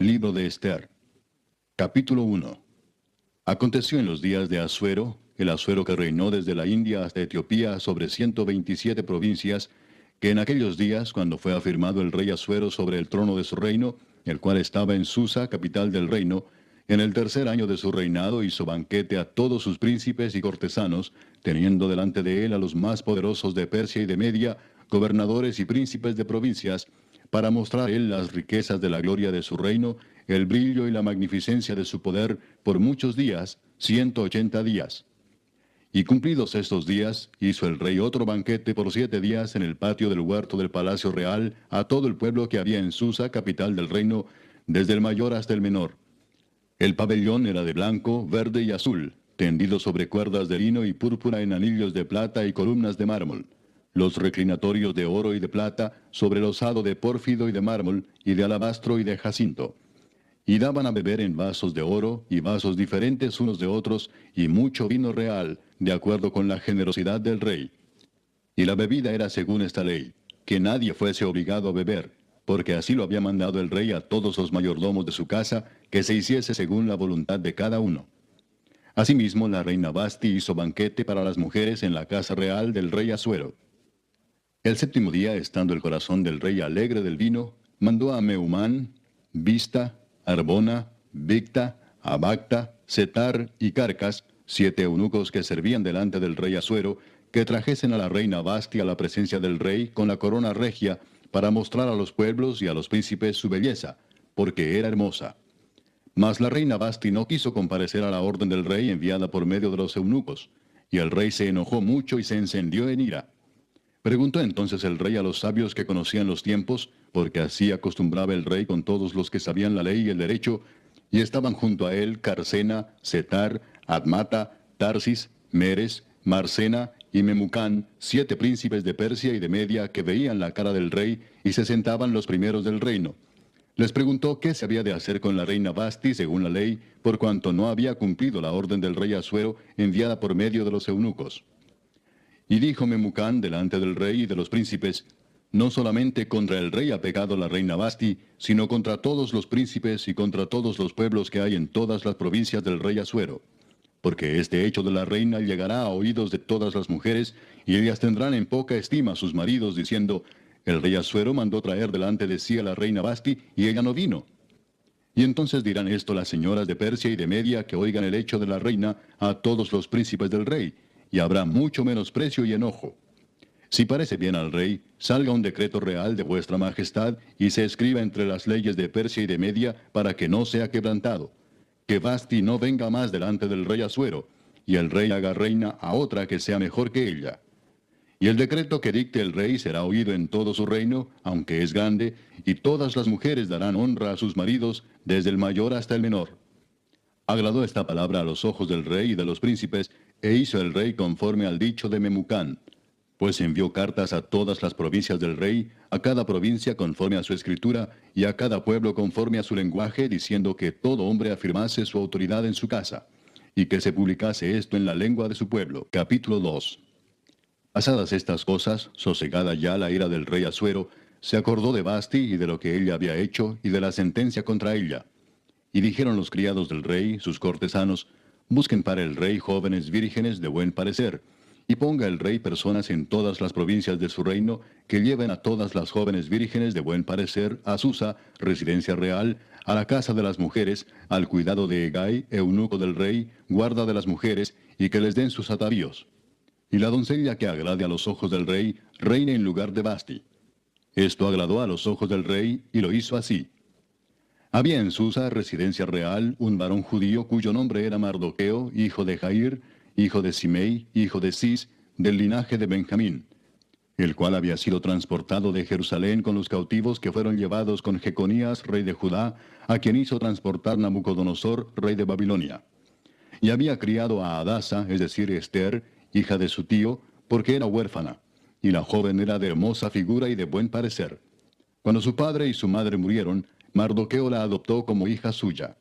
Libro de Esther. Capítulo 1. Aconteció en los días de Asuero, el Asuero que reinó desde la India hasta Etiopía sobre 127 provincias, que en aquellos días, cuando fue afirmado el rey Asuero sobre el trono de su reino, el cual estaba en Susa, capital del reino, en el tercer año de su reinado hizo banquete a todos sus príncipes y cortesanos, teniendo delante de él a los más poderosos de Persia y de Media, gobernadores y príncipes de provincias, para mostrar a él las riquezas de la gloria de su reino, el brillo y la magnificencia de su poder por muchos días, 180 días. Y cumplidos estos días, hizo el rey otro banquete por 7 días en el patio del huerto del palacio real a todo el pueblo que había en Susa, capital del reino, desde el mayor hasta el menor. El pabellón era de blanco, verde y azul, tendido sobre cuerdas de lino y púrpura en anillos de plata y columnas de mármol. Los reclinatorios de oro y de plata sobre losado de pórfido y de mármol, y de alabastro y de jacinto. Y daban a beber en vasos de oro, y vasos diferentes unos de otros, y mucho vino real, de acuerdo con la generosidad del rey. Y la bebida era según esta ley, que nadie fuese obligado a beber, porque así lo había mandado el rey a todos los mayordomos de su casa, que se hiciese según la voluntad de cada uno. Asimismo, la reina Basti hizo banquete para las mujeres en la casa real del rey Asuero. El séptimo día, estando el corazón del rey alegre del vino, mandó a Meumán, Bista, Arbona, Bicta, Abacta, Setar y Carcas, 7 eunucos que servían delante del rey Asuero, que trajesen a la reina Basti a la presencia del rey con la corona regia, para mostrar a los pueblos y a los príncipes su belleza, porque era hermosa. Mas la reina Basti no quiso comparecer a la orden del rey enviada por medio de los eunucos, y el rey se enojó mucho y se encendió en ira. Preguntó entonces el rey a los sabios que conocían los tiempos, porque así acostumbraba el rey con todos los que sabían la ley y el derecho, y estaban junto a él Carcena, Setar, Admata, Tarsis, Meres, Marcena y Memucán, 7 príncipes de Persia y de Media que veían la cara del rey y se sentaban los primeros del reino. Les preguntó qué se había de hacer con la reina Basti según la ley, por cuanto no había cumplido la orden del rey Asuero enviada por medio de los eunucos. Y dijo Memucán delante del rey y de los príncipes: no solamente contra el rey ha pecado la reina Basti, sino contra todos los príncipes y contra todos los pueblos que hay en todas las provincias del rey Asuero. Porque este hecho de la reina llegará a oídos de todas las mujeres, y ellas tendrán en poca estima a sus maridos, diciendo: el rey Asuero mandó traer delante de sí a la reina Basti, y ella no vino. Y entonces dirán esto las señoras de Persia y de Media que oigan el hecho de la reina a todos los príncipes del rey, y habrá mucho menosprecio y enojo. Si parece bien al rey, salga un decreto real de vuestra majestad y se escriba entre las leyes de Persia y de Media para que no sea quebrantado. Que Basti no venga más delante del rey Asuero, y el rey haga reina a otra que sea mejor que ella. Y el decreto que dicte el rey será oído en todo su reino, aunque es grande, y todas las mujeres darán honra a sus maridos, desde el mayor hasta el menor. Agradó esta palabra a los ojos del rey y de los príncipes, e hizo el rey conforme al dicho de Memucán. Pues envió cartas a todas las provincias del rey, a cada provincia conforme a su escritura, y a cada pueblo conforme a su lenguaje, diciendo que todo hombre afirmase su autoridad en su casa, y que se publicase esto en la lengua de su pueblo. Capítulo 2. Pasadas estas cosas, sosegada ya la ira del rey Asuero, se acordó de Basti y de lo que ella había hecho, y de la sentencia contra ella. Y dijeron los criados del rey, sus cortesanos: busquen para el rey jóvenes vírgenes de buen parecer, y ponga el rey personas en todas las provincias de su reino, que lleven a todas las jóvenes vírgenes de buen parecer a Susa, residencia real, a la casa de las mujeres, al cuidado de Hegai, eunuco del rey, guarda de las mujeres, y que les den sus atavíos. Y la doncella que agrade a los ojos del rey, reine en lugar de Basti. Esto agradó a los ojos del rey, y lo hizo así. Había en Susa, residencia real, un varón judío cuyo nombre era Mardoqueo, hijo de Jair, hijo de Simei, hijo de Cis, del linaje de Benjamín, el cual había sido transportado de Jerusalén con los cautivos que fueron llevados con Jeconías, rey de Judá, a quien hizo transportar Nabucodonosor, rey de Babilonia. Y había criado a Adasa, es decir, Esther, hija de su tío, porque era huérfana, y la joven era de hermosa figura y de buen parecer. Cuando su padre y su madre murieron, Mardoqueo la adoptó como hija suya.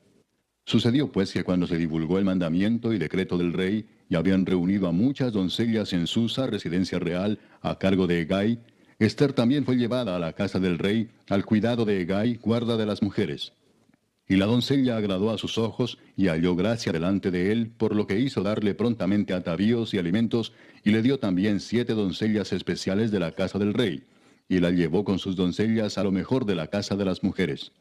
Sucedió pues que cuando se divulgó el mandamiento y decreto del rey, y habían reunido a muchas doncellas en Susa, residencia real, a cargo de Hegai, Esther también fue llevada a la casa del rey, al cuidado de Hegai, guarda de las mujeres. Y la doncella agradó a sus ojos, y halló gracia delante de él, por lo que hizo darle prontamente atavíos y alimentos, y le dio también 7 doncellas especiales de la casa del rey, y la llevó con sus doncellas a lo mejor de la casa de las mujeres.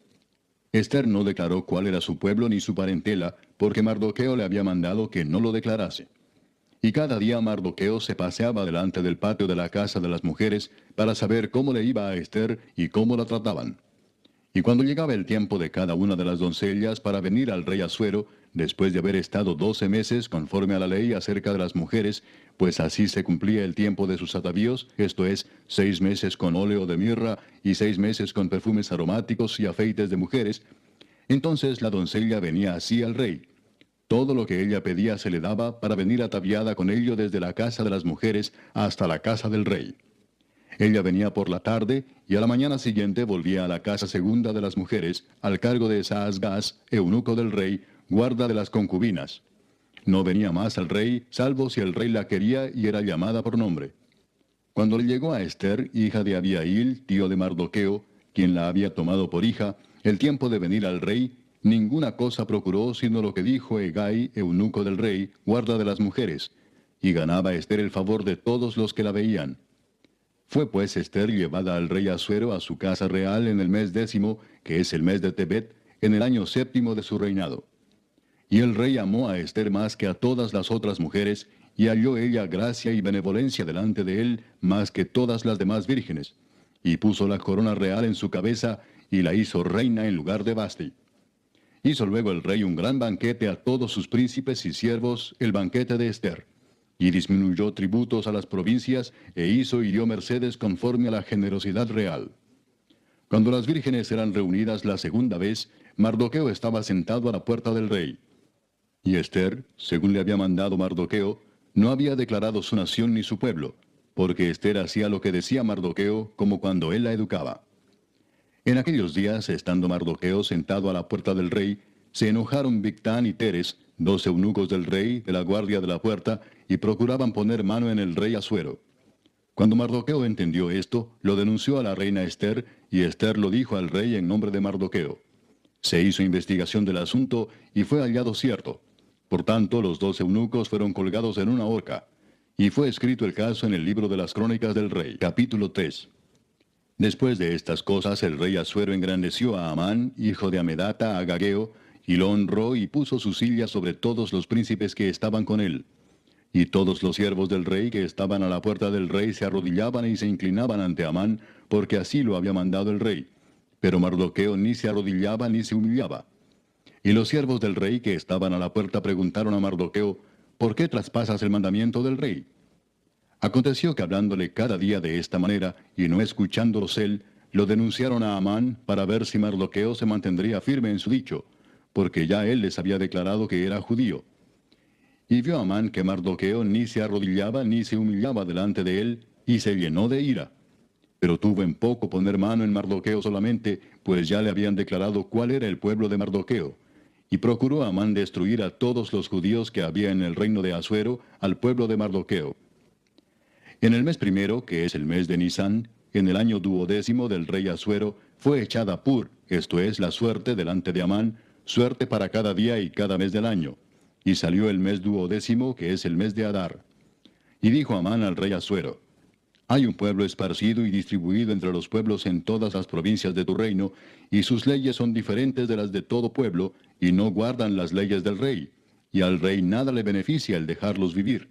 Ester no declaró cuál era su pueblo ni su parentela, porque Mardoqueo le había mandado que no lo declarase. Y cada día Mardoqueo se paseaba delante del patio de la casa de las mujeres para saber cómo le iba a Ester y cómo la trataban. Y cuando llegaba el tiempo de cada una de las doncellas para venir al rey Asuero, después de haber estado 12 meses conforme a la ley acerca de las mujeres, pues así se cumplía el tiempo de sus atavíos, esto es, 6 meses con óleo de mirra y 6 meses con perfumes aromáticos y afeites de mujeres, entonces la doncella venía así al rey. Todo lo que ella pedía se le daba para venir ataviada con ello desde la casa de las mujeres hasta la casa del rey. Ella venía por la tarde, y a la mañana siguiente volvía a la casa segunda de las mujeres, al cargo de Saasgaz, eunuco del rey, guarda de las concubinas. No venía más al rey, salvo si el rey la quería y era llamada por nombre. Cuando le llegó a Ester, hija de Abiail, tío de Mardoqueo, quien la había tomado por hija, el tiempo de venir al rey, ninguna cosa procuró sino lo que dijo Hegai, eunuco del rey, guarda de las mujeres, y ganaba Ester el favor de todos los que la veían. Fue pues Ester llevada al rey Asuero a su casa real en el mes 10, que es el mes de Tebet, en el año 7 de su reinado. Y el rey amó a Ester más que a todas las otras mujeres, y halló ella gracia y benevolencia delante de él más que todas las demás vírgenes. Y puso la corona real en su cabeza, y la hizo reina en lugar de Vasti. Hizo luego el rey un gran banquete a todos sus príncipes y siervos, el banquete de Ester. Y disminuyó tributos a las provincias, e hizo y dio mercedes conforme a la generosidad real. Cuando las vírgenes eran reunidas la segunda vez, Mardoqueo estaba sentado a la puerta del rey. Y Ester, según le había mandado Mardoqueo, no había declarado su nación ni su pueblo, porque Ester hacía lo que decía Mardoqueo, como cuando él la educaba. En aquellos días, estando Mardoqueo sentado a la puerta del rey, se enojaron Bigtán y Teres, 2 eunucos del rey, de la guardia de la puerta, y procuraban poner mano en el rey Asuero. Cuando Mardoqueo entendió esto, lo denunció a la reina Ester, y Ester lo dijo al rey en nombre de Mardoqueo. Se hizo investigación del asunto, y fue hallado cierto. Por tanto, los 2 eunucos fueron colgados en una horca. Y fue escrito el caso en el libro de las crónicas del rey. Capítulo 3. Después de estas cosas, el rey Asuero engrandeció a Amán, hijo de Amedata, Agageo, y lo honró y puso su silla sobre todos los príncipes que estaban con él. Y todos los siervos del rey que estaban a la puerta del rey se arrodillaban y se inclinaban ante Amán, porque así lo había mandado el rey. Pero Mardoqueo ni se arrodillaba ni se humillaba. Y los siervos del rey que estaban a la puerta preguntaron a Mardoqueo, ¿por qué traspasas el mandamiento del rey? Aconteció que hablándole cada día de esta manera, y no escuchándolos él, lo denunciaron a Amán para ver si Mardoqueo se mantendría firme en su dicho, porque ya él les había declarado que era judío. Y vio Amán que Mardoqueo ni se arrodillaba ni se humillaba delante de él, y se llenó de ira. Pero tuvo en poco poner mano en Mardoqueo solamente, pues ya le habían declarado cuál era el pueblo de Mardoqueo. Y procuró Amán destruir a todos los judíos que había en el reino de Asuero, al pueblo de Mardoqueo. En el mes primero, que es el mes de Nisán, en el año 12 del rey Asuero, fue echada Pur, esto es, la suerte delante de Amán, suerte para cada día y cada mes del año. Y salió el mes 12, que es el mes de Adar. Y dijo Amán al rey Asuero: hay un pueblo esparcido y distribuido entre los pueblos en todas las provincias de tu reino, y sus leyes son diferentes de las de todo pueblo, y no guardan las leyes del rey, y al rey nada le beneficia el dejarlos vivir.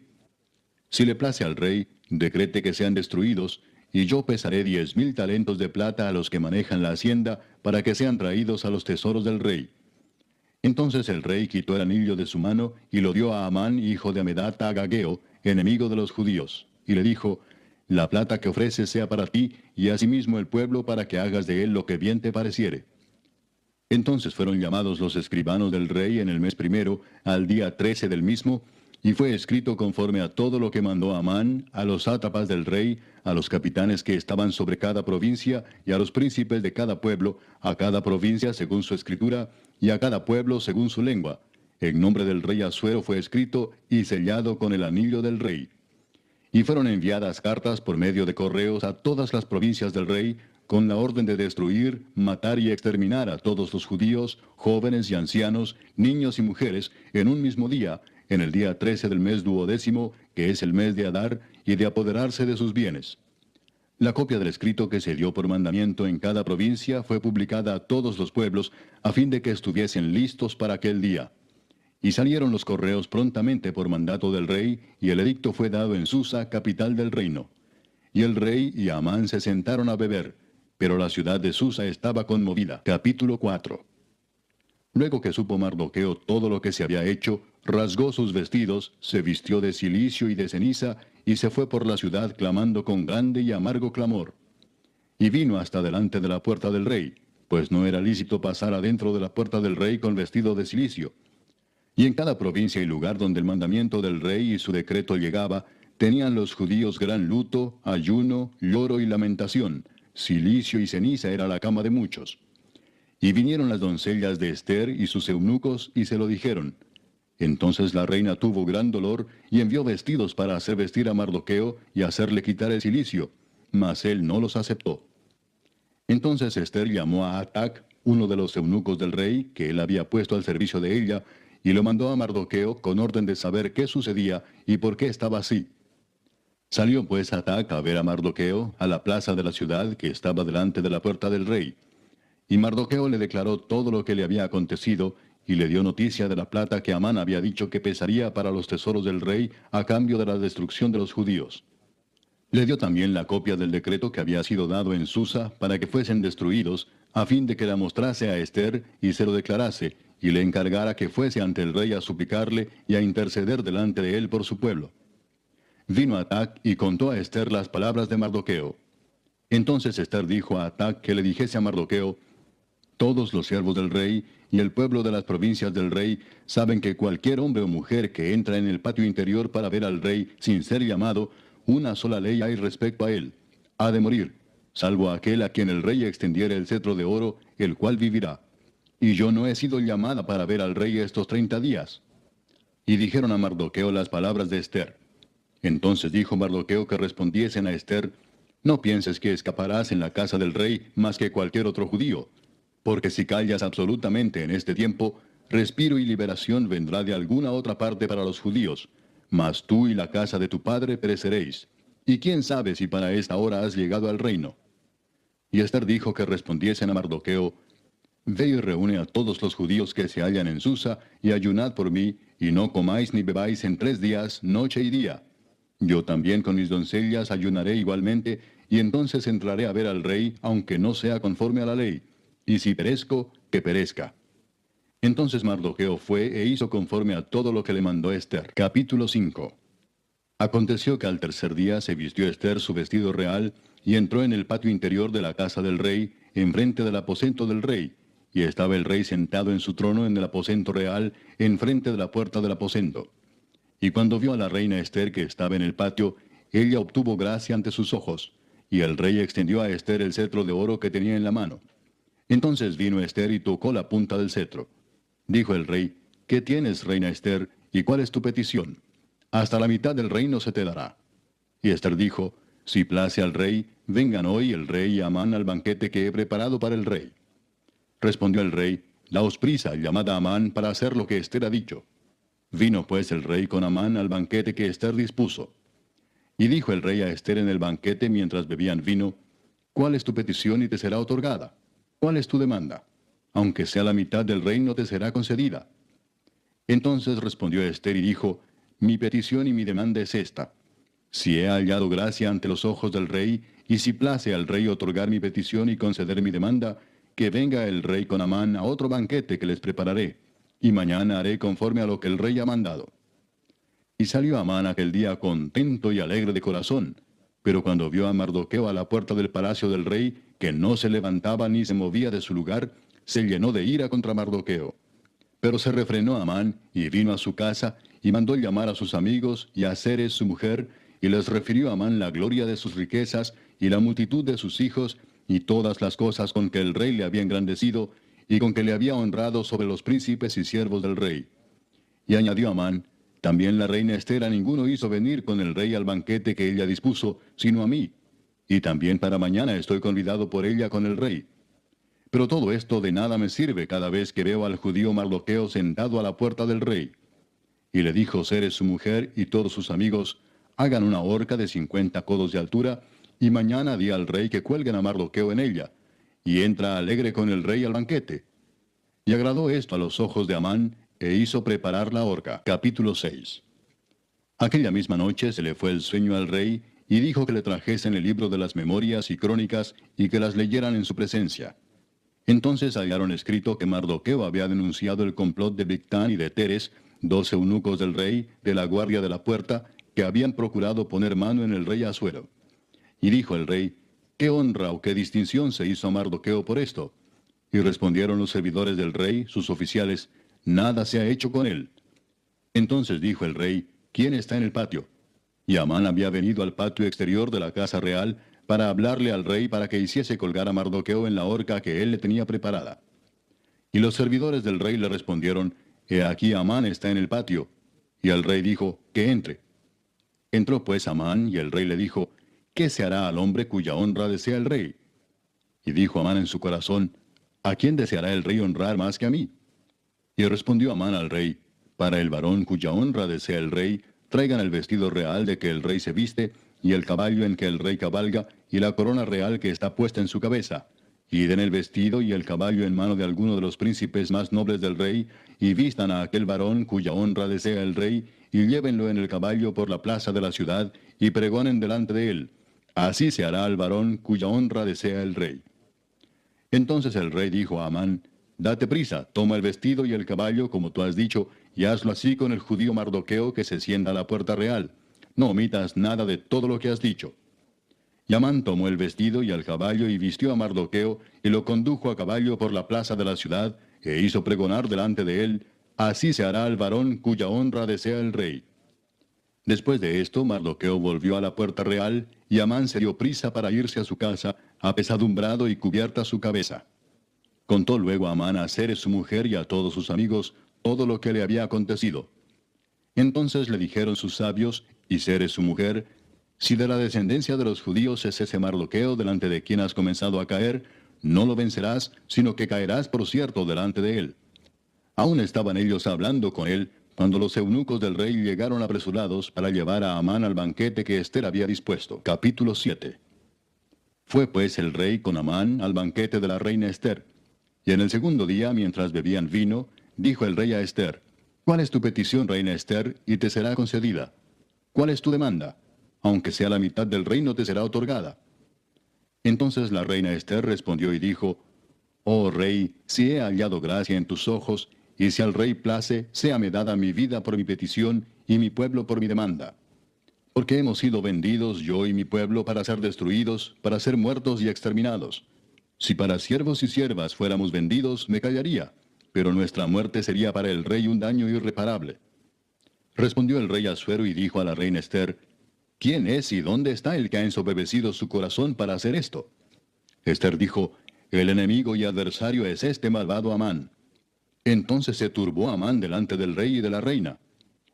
Si le place al rey, decrete que sean destruidos, y yo pesaré 10,000 talentos de plata a los que manejan la hacienda, para que sean traídos a los tesoros del rey. Entonces el rey quitó el anillo de su mano, y lo dio a Amán, hijo de Amedata, Agageo, enemigo de los judíos, y le dijo: la plata que ofreces sea para ti, y asimismo el pueblo, para que hagas de él lo que bien te pareciere. Entonces fueron llamados los escribanos del rey en el mes primero, al día 13 del mismo, y fue escrito conforme a todo lo que mandó Amán, a los sátrapas del rey, a los capitanes que estaban sobre cada provincia, y a los príncipes de cada pueblo, a cada provincia según su escritura, y a cada pueblo según su lengua. En nombre del rey Asuero fue escrito y sellado con el anillo del rey. Y fueron enviadas cartas por medio de correos a todas las provincias del rey, con la orden de destruir, matar y exterminar a todos los judíos, jóvenes y ancianos, niños y mujeres, en un mismo día, en el día 13 del mes duodécimo, que es el mes de Adar, y de apoderarse de sus bienes. La copia del escrito que se dio por mandamiento en cada provincia fue publicada a todos los pueblos, a fin de que estuviesen listos para aquel día. Y salieron los correos prontamente por mandato del rey, y el edicto fue dado en Susa, capital del reino. Y el rey y Amán se sentaron a beber, pero la ciudad de Susa estaba conmovida. Capítulo 4. Luego que supo Mardoqueo todo lo que se había hecho, rasgó sus vestidos, se vistió de cilicio y de ceniza, y se fue por la ciudad clamando con grande y amargo clamor. Y vino hasta delante de la puerta del rey, pues no era lícito pasar adentro de la puerta del rey con vestido de cilicio. Y en cada provincia y lugar donde el mandamiento del rey y su decreto llegaba, tenían los judíos gran luto, ayuno, lloro y lamentación. Cilicio y ceniza era la cama de muchos. Y vinieron las doncellas de Ester y sus eunucos, y se lo dijeron. Entonces la reina tuvo gran dolor, y envió vestidos para hacer vestir a Mardoqueo, y hacerle quitar el cilicio, mas él no los aceptó. Entonces Ester llamó a Atac, uno de los eunucos del rey, que él había puesto al servicio de ella, y lo mandó a Mardoqueo con orden de saber qué sucedía y por qué estaba así. Salió pues Atac a ver a Mardoqueo a la plaza de la ciudad que estaba delante de la puerta del rey. Y Mardoqueo le declaró todo lo que le había acontecido, y le dio noticia de la plata que Amán había dicho que pesaría para los tesoros del rey a cambio de la destrucción de los judíos. Le dio también la copia del decreto que había sido dado en Susa para que fuesen destruidos, a fin de que la mostrase a Ester y se lo declarase, y le encargara que fuese ante el rey a suplicarle y a interceder delante de él por su pueblo. Vino Atac y contó a Ester las palabras de Mardoqueo. Entonces Ester dijo a Atac que le dijese a Mardoqueo: todos los siervos del rey y el pueblo de las provincias del rey saben que cualquier hombre o mujer que entra en el patio interior para ver al rey sin ser llamado, una sola ley hay respecto a él: ha de morir, salvo aquel a quien el rey extendiere el cetro de oro, el cual vivirá. Y yo no he sido llamada para ver al rey estos 30 días. Y dijeron a Mardoqueo las palabras de Ester. Entonces dijo Mardoqueo que respondiesen a Ester: no pienses que escaparás en la casa del rey más que cualquier otro judío, porque si callas absolutamente en este tiempo, respiro y liberación vendrá de alguna otra parte para los judíos, mas tú y la casa de tu padre pereceréis. Y quién sabe si para esta hora has llegado al reino. Y Ester dijo que respondiesen a Mardoqueo: ve y reúne a todos los judíos que se hallan en Susa, y ayunad por mí, y no comáis ni bebáis en 3 días, noche y día. Yo también con mis doncellas ayunaré igualmente, y entonces entraré a ver al rey, aunque no sea conforme a la ley. Y si perezco, que perezca. Entonces Mardoqueo fue e hizo conforme a todo lo que le mandó Ester. Capítulo 5. Aconteció que al tercer día se vistió Ester su vestido real, y entró en el patio interior de la casa del rey, enfrente del aposento del rey, y estaba el rey sentado en su trono en el aposento real, enfrente de la puerta del aposento. Y cuando vio a la reina Ester que estaba en el patio, ella obtuvo gracia ante sus ojos, y el rey extendió a Ester el cetro de oro que tenía en la mano. Entonces vino Ester y tocó la punta del cetro. Dijo el rey: ¿qué tienes, reina Ester, y cuál es tu petición? Hasta la mitad del reino se te dará. Y Ester dijo: si place al rey, vengan hoy el rey y Amán al banquete que he preparado para el rey. Respondió el rey: daos prisa, llamad a Amán para hacer lo que Ester ha dicho. Vino pues el rey con Amán al banquete que Ester dispuso. Y dijo el rey a Ester en el banquete mientras bebían vino: ¿cuál es tu petición y te será otorgada? ¿Cuál es tu demanda? Aunque sea la mitad del reino te será concedida. Entonces respondió Ester y dijo: mi petición y mi demanda es esta: si he hallado gracia ante los ojos del rey, y si place al rey otorgar mi petición y conceder mi demanda, que venga el rey con Amán a otro banquete que les prepararé, y mañana haré conforme a lo que el rey ha mandado. Y salió Amán aquel día contento y alegre de corazón, pero cuando vio a Mardoqueo a la puerta del palacio del rey, que no se levantaba ni se movía de su lugar, se llenó de ira contra Mardoqueo. Pero se refrenó Amán, y vino a su casa, y mandó llamar a sus amigos, y a Zeres su mujer, y les refirió a Amán la gloria de sus riquezas, y la multitud de sus hijos, y todas las cosas con que el rey le había engrandecido, y con que le había honrado sobre los príncipes y siervos del rey. Y añadió Amán: también la reina Ester a ninguno hizo venir con el rey al banquete que ella dispuso, sino a mí. y también para mañana estoy convidado por ella con el rey. Pero todo esto de nada me sirve cada vez que veo al judío Mardoqueo sentado a la puerta del rey. Y le dijo Zeres su mujer y todos sus amigos, hagan una horca de 50 codos de altura, y mañana di al rey que cuelguen a Mardoqueo en ella, y entra alegre con el rey al banquete. Y agradó esto a los ojos de Amán, e hizo preparar la horca. Capítulo 6. Aquella misma noche se le fue el sueño al rey, y dijo que le trajesen el libro de las memorias y crónicas, y que las leyeran en su presencia. Entonces hallaron escrito que Mardoqueo había denunciado el complot de Bigtán y de Teres, 12 eunucos del rey, de la guardia de la puerta, que habían procurado poner mano en el rey Asuero. Y dijo el rey, ¿qué honra o qué distinción se hizo a Mardoqueo por esto? Y respondieron los servidores del rey, sus oficiales, nada se ha hecho con él. Entonces dijo el rey, ¿quién está en el patio? Y Amán había venido al patio exterior de la casa real para hablarle al rey para que hiciese colgar a Mardoqueo en la horca que él le tenía preparada. Y los servidores del rey le respondieron, He aquí Amán está en el patio. Y el rey dijo, que entre. Entró pues Amán, y el rey le dijo, ¿qué se hará al hombre cuya honra desea el rey? Y dijo Amán en su corazón, ¿a quién deseará el rey honrar más que a mí? Y respondió Amán al rey, para el varón cuya honra desea el rey, traigan el vestido real de que el rey se viste, y el caballo en que el rey cabalga, y la corona real que está puesta en su cabeza. Y den el vestido y el caballo en mano de alguno de los príncipes más nobles del rey, y vistan a aquel varón cuya honra desea el rey, y llévenlo en el caballo por la plaza de la ciudad, y pregonen delante de él. Así se hará al varón cuya honra desea el rey. Entonces el rey dijo a Amán, date prisa, toma el vestido y el caballo, como tú has dicho, y hazlo así con el judío Mardoqueo que se sienta a la puerta real. No omitas nada de todo lo que has dicho. Y Amán tomó el vestido y el caballo y vistió a Mardoqueo, y lo condujo a caballo por la plaza de la ciudad, e hizo pregonar delante de él, así se hará al varón cuya honra desea el rey. Después de esto, Mardoqueo volvió a la puerta real, y Amán se dio prisa para irse a su casa, apesadumbrado y cubierta su cabeza. Contó luego Amán a Zeres su mujer y a todos sus amigos todo lo que le había acontecido. Entonces le dijeron sus sabios, y Zeres su mujer, si de la descendencia de los judíos es ese Mardoqueo delante de quien has comenzado a caer, no lo vencerás, sino que caerás por cierto delante de él. Aún estaban ellos hablando con él, cuando los eunucos del rey llegaron apresurados para llevar a Amán al banquete que Ester había dispuesto. Capítulo 7. Fue pues el rey con Amán al banquete de la reina Ester. Y en el segundo día, mientras bebían vino, dijo el rey a Ester, ¿cuál es tu petición, reina Ester, y te será concedida? ¿Cuál es tu demanda? Aunque sea la mitad del reino te será otorgada. Entonces la reina Ester respondió y dijo, Oh rey, si he hallado gracia en tus ojos, y si al rey place, séame dada mi vida por mi petición, y mi pueblo por mi demanda. Porque hemos sido vendidos yo y mi pueblo para ser destruidos, para ser muertos y exterminados. Si para siervos y siervas fuéramos vendidos, me callaría, pero nuestra muerte sería para el rey un daño irreparable. Respondió el rey Asuero y dijo a la reina Ester, ¿quién es y dónde está el que ha ensoberbecido su corazón para hacer esto? Ester dijo, el enemigo y adversario es este malvado Amán. Entonces se turbó Amán delante del rey y de la reina.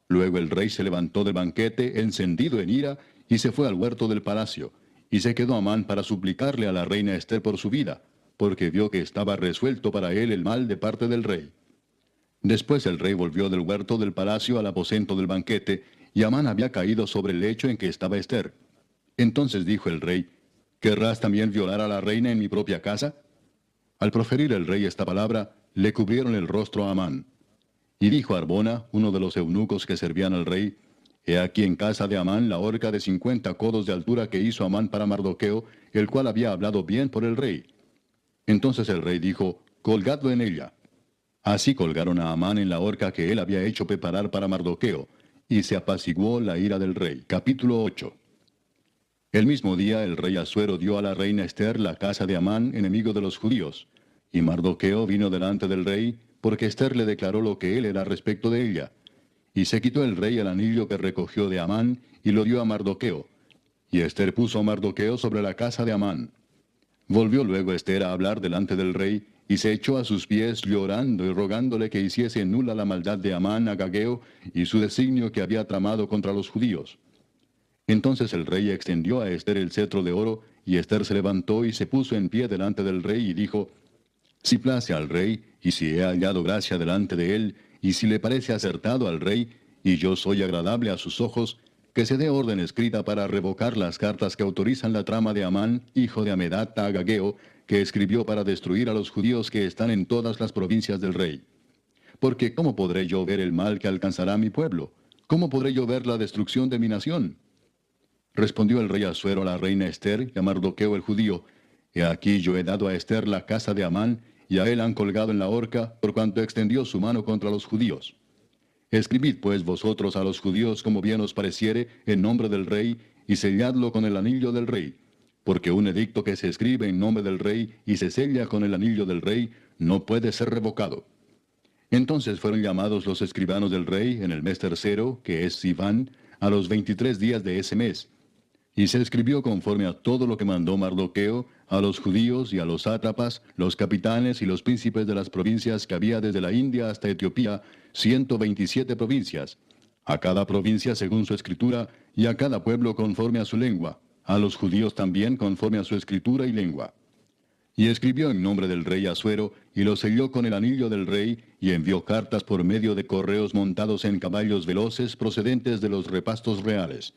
Luego el rey se levantó del banquete, encendido en ira, y se fue al huerto del palacio. Y se quedó Amán para suplicarle a la reina Ester por su vida, porque vio que estaba resuelto para él el mal de parte del rey. Después el rey volvió del huerto del palacio al aposento del banquete, y Amán había caído sobre el lecho en que estaba Ester. Entonces dijo el rey, ¿querrás también violar a la reina en mi propia casa? Al proferir el rey esta palabra, le cubrieron el rostro a Amán. Y dijo Arbona, uno de los eunucos que servían al rey, He aquí en casa de Amán la horca de 50 codos de altura que hizo Amán para Mardoqueo, el cual había hablado bien por el rey. Entonces el rey dijo, colgadlo en ella. Así colgaron a Amán en la horca que él había hecho preparar para Mardoqueo, y se apaciguó la ira del rey. Capítulo 8. El mismo día el rey Asuero dio a la reina Ester la casa de Amán, enemigo de los judíos. Y Mardoqueo vino delante del rey, porque Ester le declaró lo que él era respecto de ella. Y se quitó el rey el anillo que recogió de Amán, y lo dio a Mardoqueo. Y Ester puso a Mardoqueo sobre la casa de Amán. Volvió luego Ester a hablar delante del rey, y se echó a sus pies llorando y rogándole que hiciese nula la maldad de Amán agageo y su designio que había tramado contra los judíos. Entonces el rey extendió a Ester el cetro de oro, y Ester se levantó y se puso en pie delante del rey y dijo, si place al rey, y si he hallado gracia delante de él, y si le parece acertado al rey, y yo soy agradable a sus ojos, que se dé orden escrita para revocar las cartas que autorizan la trama de Amán, hijo de Amedata Agageo, que escribió para destruir a los judíos que están en todas las provincias del rey. Porque ¿cómo podré yo ver el mal que alcanzará a mi pueblo? ¿Cómo podré yo ver la destrucción de mi nación? Respondió el rey Asuero a la reina Ester y a Mardoqueo el judío, he aquí yo he dado a Ester la casa de Amán, y a él han colgado en la horca, por cuanto extendió su mano contra los judíos. Escribid pues vosotros a los judíos como bien os pareciere, en nombre del rey, y selladlo con el anillo del rey. Porque un edicto que se escribe en nombre del rey y se sella con el anillo del rey, no puede ser revocado. Entonces fueron llamados los escribanos del rey en el mes tercero, que es Sivan, a los 23 días de ese mes. Y se escribió conforme a todo lo que mandó Mardoqueo, a los judíos y a los sátrapas, los capitanes y los príncipes de las provincias que había desde la India hasta Etiopía, 127 provincias, a cada provincia según su escritura, y a cada pueblo conforme a su lengua, a los judíos también conforme a su escritura y lengua. Y escribió en nombre del rey Asuero, y lo selló con el anillo del rey, y envió cartas por medio de correos montados en caballos veloces procedentes de los repastos reales,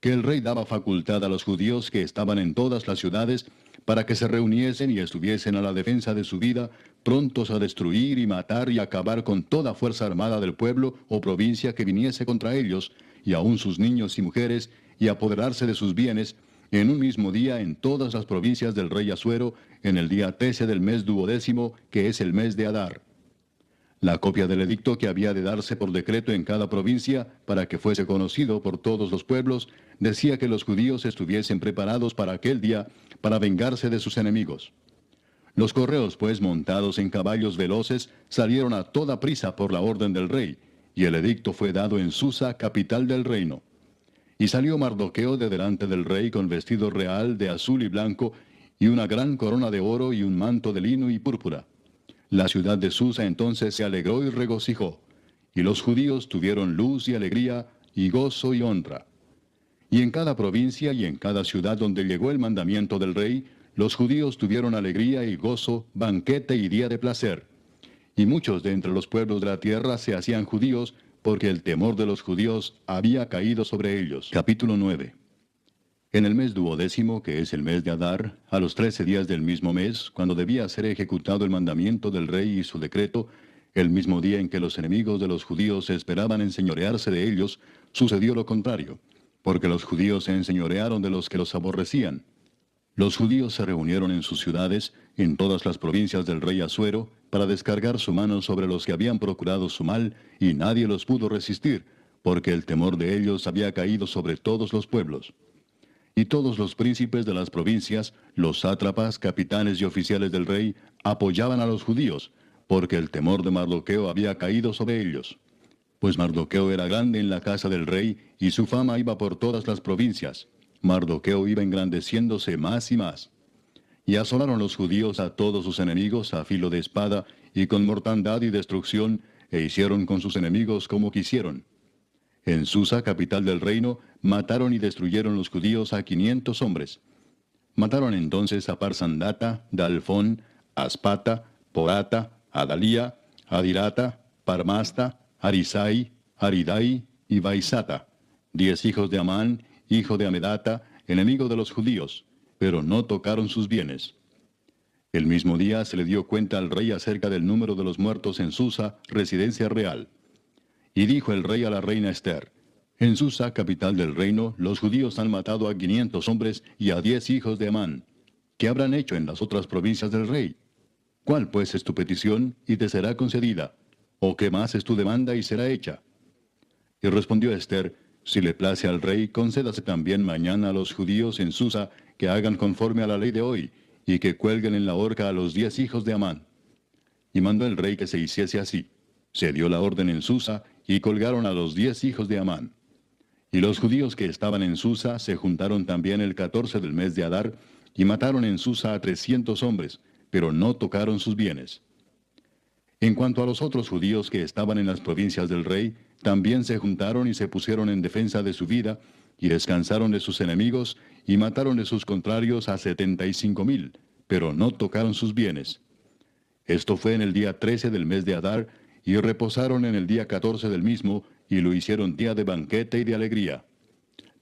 que el rey daba facultad a los judíos que estaban en todas las ciudades, para que se reuniesen y estuviesen a la defensa de su vida, prontos a destruir y matar y acabar con toda fuerza armada del pueblo o provincia que viniese contra ellos, y aun sus niños y mujeres, y apoderarse de sus bienes, en un mismo día en todas las provincias del rey Asuero, en el día 13 del mes 12º, que es el mes de Adar. La copia del edicto que había de darse por decreto en cada provincia, para que fuese conocido por todos los pueblos, decía que los judíos estuviesen preparados para aquel día, para vengarse de sus enemigos. Los correos, pues, montados en caballos veloces, salieron a toda prisa por la orden del rey, y el edicto fue dado en Susa, capital del reino. Y salió Mardoqueo de delante del rey con vestido real de azul y blanco, y una gran corona de oro y un manto de lino y púrpura. La ciudad de Susa entonces se alegró y regocijó, y los judíos tuvieron luz y alegría, y gozo y honra. Y en cada provincia y en cada ciudad donde llegó el mandamiento del rey, los judíos tuvieron alegría y gozo, banquete y día de placer. Y muchos de entre los pueblos de la tierra se hacían judíos, porque el temor de los judíos había caído sobre ellos. Capítulo 9. En el mes 12º, que es el mes de Adar, a los 13 días del mismo mes, cuando debía ser ejecutado el mandamiento del rey y su decreto, el mismo día en que los enemigos de los judíos esperaban enseñorearse de ellos, sucedió lo contrario, porque los judíos se enseñorearon de los que los aborrecían. Los judíos se reunieron en sus ciudades, en todas las provincias del rey Asuero, para descargar su mano sobre los que habían procurado su mal, y nadie los pudo resistir, porque el temor de ellos había caído sobre todos los pueblos. Y todos los príncipes de las provincias, los sátrapas, capitanes y oficiales del rey, apoyaban a los judíos, porque el temor de Mardoqueo había caído sobre ellos. Pues Mardoqueo era grande en la casa del rey, y su fama iba por todas las provincias. Mardoqueo iba engrandeciéndose más y más. Y asolaron los judíos a todos sus enemigos a filo de espada, y con mortandad y destrucción, e hicieron con sus enemigos como quisieron. En Susa, capital del reino, mataron y destruyeron los judíos a 500 hombres. Mataron entonces a Parsandata, Dalfón, Aspata, Porata, Adalía, Adirata, Parmasta, Arisai, Aridai y Baisata, 10 hijos de Amán, hijo de Amedata, enemigo de los judíos, pero no tocaron sus bienes. El mismo día se le dio cuenta al rey acerca del número de los muertos en Susa, residencia real. Y dijo el rey a la reina Ester, en Susa, capital del reino, los judíos han matado a 500 hombres y a 10 hijos de Amán. ¿Qué habrán hecho en las otras provincias del rey? ¿Cuál pues es tu petición y te será concedida? ¿O qué más es tu demanda y será hecha? Y respondió Ester, si le place al rey, concédase también mañana a los judíos en Susa que hagan conforme a la ley de hoy, y que cuelguen en la horca a los 10 hijos de Amán. Y mandó el rey que se hiciese así. Se dio la orden en Susa, y colgaron a los 10 hijos de Amán. Y los judíos que estaban en Susa se juntaron también el 14 del mes de Adar, y mataron en Susa a 300 hombres, pero no tocaron sus bienes. En cuanto a los otros judíos que estaban en las provincias del rey, también se juntaron y se pusieron en defensa de su vida, y descansaron de sus enemigos, y mataron de sus contrarios a 75,000, pero no tocaron sus bienes. Esto fue en el día 13 del mes de Adar, y reposaron en el día 14 del mismo, y lo hicieron día de banquete y de alegría.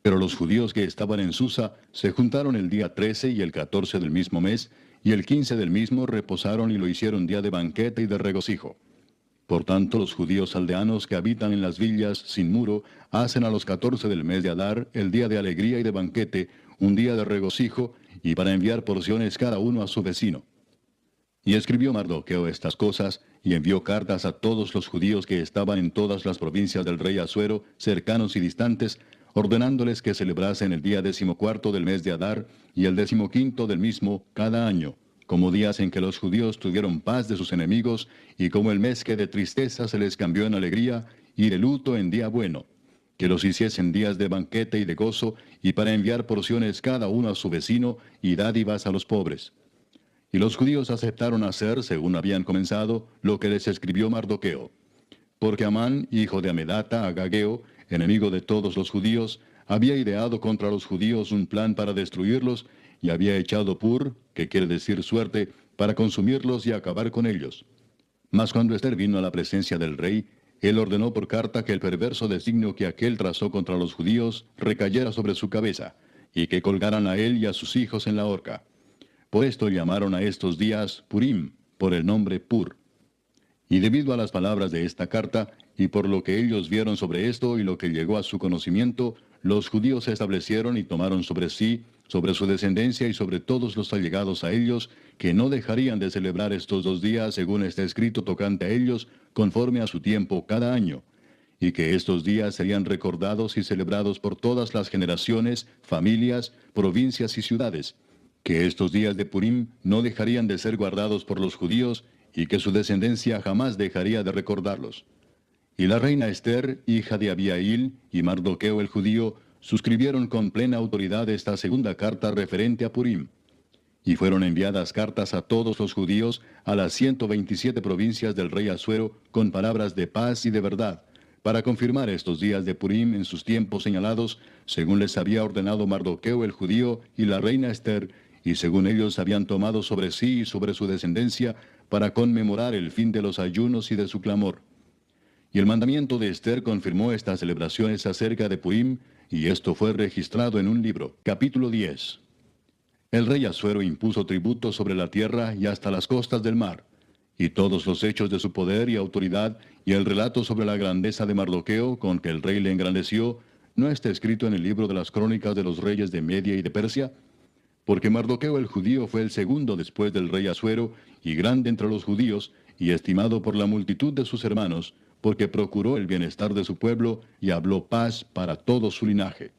Pero los judíos que estaban en Susa se juntaron el día 13 y el 14 del mismo mes, y el 15 del mismo reposaron y lo hicieron día de banquete y de regocijo. Por tanto, los judíos aldeanos que habitan en las villas sin muro hacen a los 14 del mes de Adar el día de alegría y de banquete, un día de regocijo, y para enviar porciones cada uno a su vecino. Y escribió Mardoqueo estas cosas, y envió cartas a todos los judíos que estaban en todas las provincias del rey Asuero, cercanos y distantes, ordenándoles que celebrasen el día 14 del mes de Adar, y el 15 del mismo cada año, como días en que los judíos tuvieron paz de sus enemigos, y como el mes que de tristeza se les cambió en alegría, y de luto en día bueno, que los hiciesen días de banquete y de gozo, y para enviar porciones cada uno a su vecino, y dádivas a los pobres. Y los judíos aceptaron hacer, según habían comenzado, lo que les escribió Mardoqueo. Porque Amán, hijo de Amedata, agageo, enemigo de todos los judíos, había ideado contra los judíos un plan para destruirlos, y había echado pur, que quiere decir suerte, para consumirlos y acabar con ellos. Mas cuando Ester vino a la presencia del rey, él ordenó por carta que el perverso designio que aquél trazó contra los judíos recayera sobre su cabeza, y que colgaran a él y a sus hijos en la horca. Por esto llamaron a estos días Purim, por el nombre Pur. Y debido a las palabras de esta carta, y por lo que ellos vieron sobre esto y lo que llegó a su conocimiento, los judíos se establecieron y tomaron sobre sí, sobre su descendencia y sobre todos los allegados a ellos, que no dejarían de celebrar estos 2 días según está escrito tocante a ellos, conforme a su tiempo cada año, y que estos días serían recordados y celebrados por todas las generaciones, familias, provincias y ciudades, que estos días de Purim no dejarían de ser guardados por los judíos, y que su descendencia jamás dejaría de recordarlos. Y la reina Ester, hija de Abihail, y Mardoqueo el judío, suscribieron con plena autoridad esta segunda carta referente a Purim. Y fueron enviadas cartas a todos los judíos, a las 127 provincias del rey Asuero, con palabras de paz y de verdad, para confirmar estos días de Purim en sus tiempos señalados, según les había ordenado Mardoqueo el judío y la reina Ester, y según ellos habían tomado sobre sí y sobre su descendencia, para conmemorar el fin de los ayunos y de su clamor. Y el mandamiento de Ester confirmó estas celebraciones acerca de Purim, y esto fue registrado en un libro. Capítulo 10. El rey Asuero impuso tributo sobre la tierra y hasta las costas del mar, y todos los hechos de su poder y autoridad, y el relato sobre la grandeza de Mardoqueo, con que el rey le engrandeció, ¿no está escrito en el libro de las crónicas de los reyes de Media y de Persia? Porque Mardoqueo el judío fue el segundo después del rey Asuero, y grande entre los judíos, y estimado por la multitud de sus hermanos, porque procuró el bienestar de su pueblo, y habló paz para todo su linaje.